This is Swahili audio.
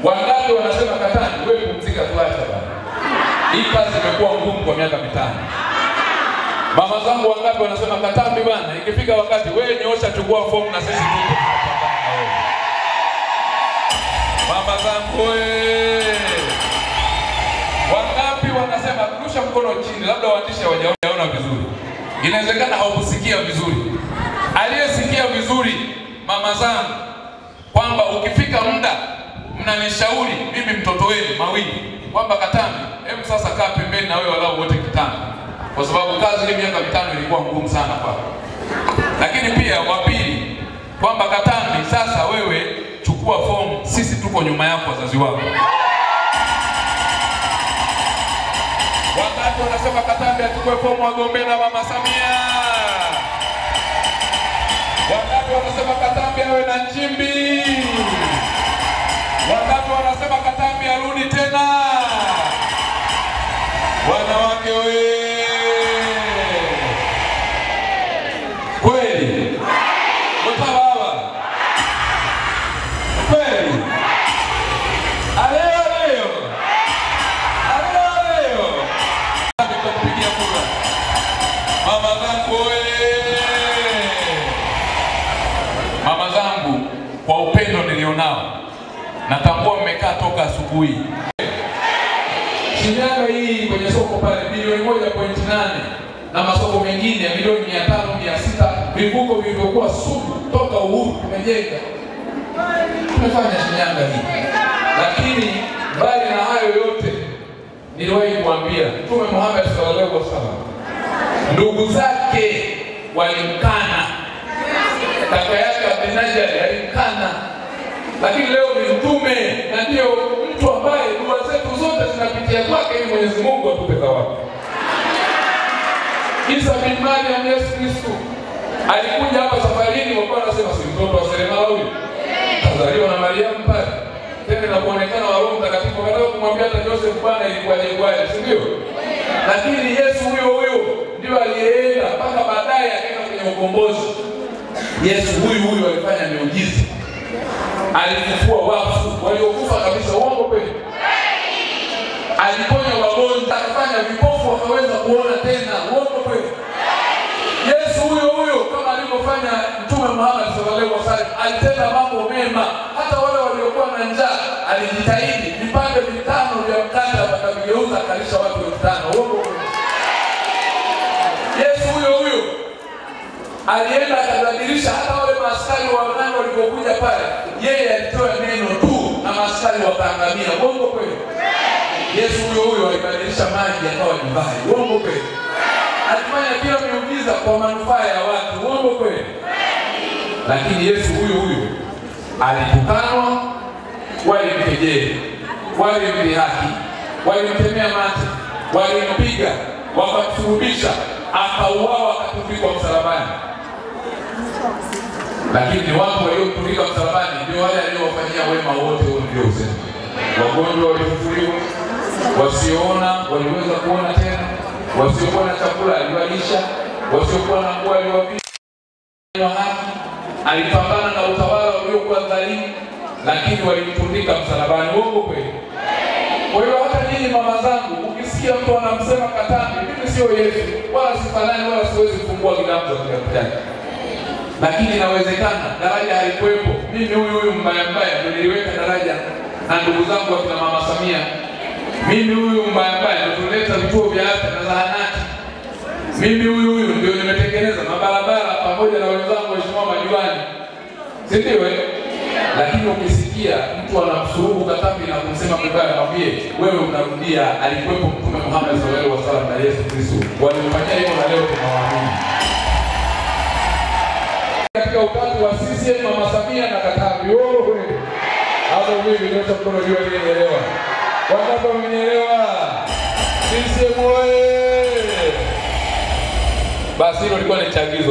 Wangapi wanasema Katambi, wewe pumzika tuacha bwana. Hii kazi imekuwa ngumu kwa miaka 5. Mama zangu wangapi wanasema Katambi bwana, ikifika wakati wewe nyosha chukua fomu na sisi tuko. Mama zangu wangapi wanasema kurusha mkono chini, labda waandishi hawajaona vizuri. Inawezekana haukusikia vizuri. Aliyesikia vizuri mama zangu kwamba ukifika muda mnanishauri mimi mtoto wenu mawili kwamba Katambi, hebu sasa kaa pembeni na wewe walau wote kitano. Kwa sababu kazi hii miaka 5 ilikuwa ngumu sana kwako. Lakini pia wa pili kwamba Katambi, sasa wewe chukua fomu, sisi tuko nyuma yako wazazi wako. Wakati wanasema Katambi achukue fomu agombee na Mama Samia. Wakati wanasema Katambi awe na Nchimbi. Wakati wanasema Katambi arudi tena. Wanawake kweli mtawawa kweli aleo nitakupigia kura mama zangu mama zangu, kwa upendo nilionao natambua mmekaa toka asubuhi. Shinyanga hii kwenye soko pale bilioni 1.8 na masoko mengine ya milioni 500, 600, vivuko vilivyokuwa sugu toka uhuru tumejenga. Tumefanya Shinyanga hii. Lakini bali na hayo yote niliwahi kuambia Mtume Muhammad sallallahu alaihi wasallam ndugu zake walimkana, kaka yake Abdinaja alimkana, lakini leo ni mtume na ndio mtu ambaye dua zetu zote zinapitia kwake ili Mwenyezi Mungu atupe thawabu. Isa bin Maryam Yesu Kristo alikuja hapa safarini, wakawa wanasema si mtoto wa seremala huyu, kazaliwa na Mariam pale, tena na kuonekana wa Roho Mtakatifu. Wakataka kumwambia hata Joseph bwana ilikuwaje, si ndio? Lakini Yesu huyo ndio aliyeenda mpaka baadaye akaenda kwenye ukombozi. Yesu huyu alifanya miujiza, alifufua wafu waliokufa kabisa, uongo kweli? Aliponya wagonjwa, akafanya vipofu wakaweza kuona tena, uongo kweli? Yesu huyo kama alivyofanya Mtume Muhammad sallallahu alaihi wasallam alitenda mambo mema. Hata wale waliokuwa na njaa alijitahidi, vipande 5 vya mkate akavigeuza akalisha watu 5,000, uongo kweli? Yesu huyo alienda akabadilisha hata wale maaskari wa nani walipokuja pale, yeye alitoa neno tu na maaskari wakaangamia, uongo kweli? Yesu huyo alibadilisha maji yakawa divai, uongo kweli? Alifanya kila miujiza kwa manufaa ya watu, uongo kweli? Lakini Yesu huyo alitukanwa, walimkejeli, walimdhihaki, walimtemea mate, walimpiga, wakamsulubisha, akauawa, akatundikwa msalabani. Lakini watu waliotundikwa msalabani ndio wale waliowafanyia wema wote waliosema. Wagonjwa walifufuliwa, wasioona waliweza kuona tena, wasiokuwa na chakula aliwalisha, wasiokuwa na nguo aliwavika haki. Alipambana na utawala uliokuwa dhalimu, lakini walimtundika msalabani, uongo kweli? Kwa hiyo hata nyinyi mama zangu, ukisikia mtu anamsema Katambi, mimi sio Yesu, wala sifanani, wala siwezi kufungua kidamu cha kitabu. Lakini inawezekana daraja halikuwepo. Mimi huyu mbaya ndio niliweka daraja na ndugu zangu wakina Mama Samia. Mimi huyu mbaya ndio tuleta vituo vya afya na zahanati. Mimi huyu ndio nimetengeneza mabarabara pamoja na wenzangu waheshimiwa madiwani, si ndio? Lakini ukisikia mtu anamsurubu Katambi na kumsema vibaya, mwambie wewe unarudia alikuwepo Mtume Muhammad sallallahu alaihi wasallam na Yesu Kristo. Walimfanyia hivyo na leo tunawaamini. Katika ukati wa CCM Mama Samia na Katambi, wewe hapo mimi ndio mkono juu nielewa. Wangapi wamenielewa? CCM wewe. Basi hilo lilikuwa ni chagizo.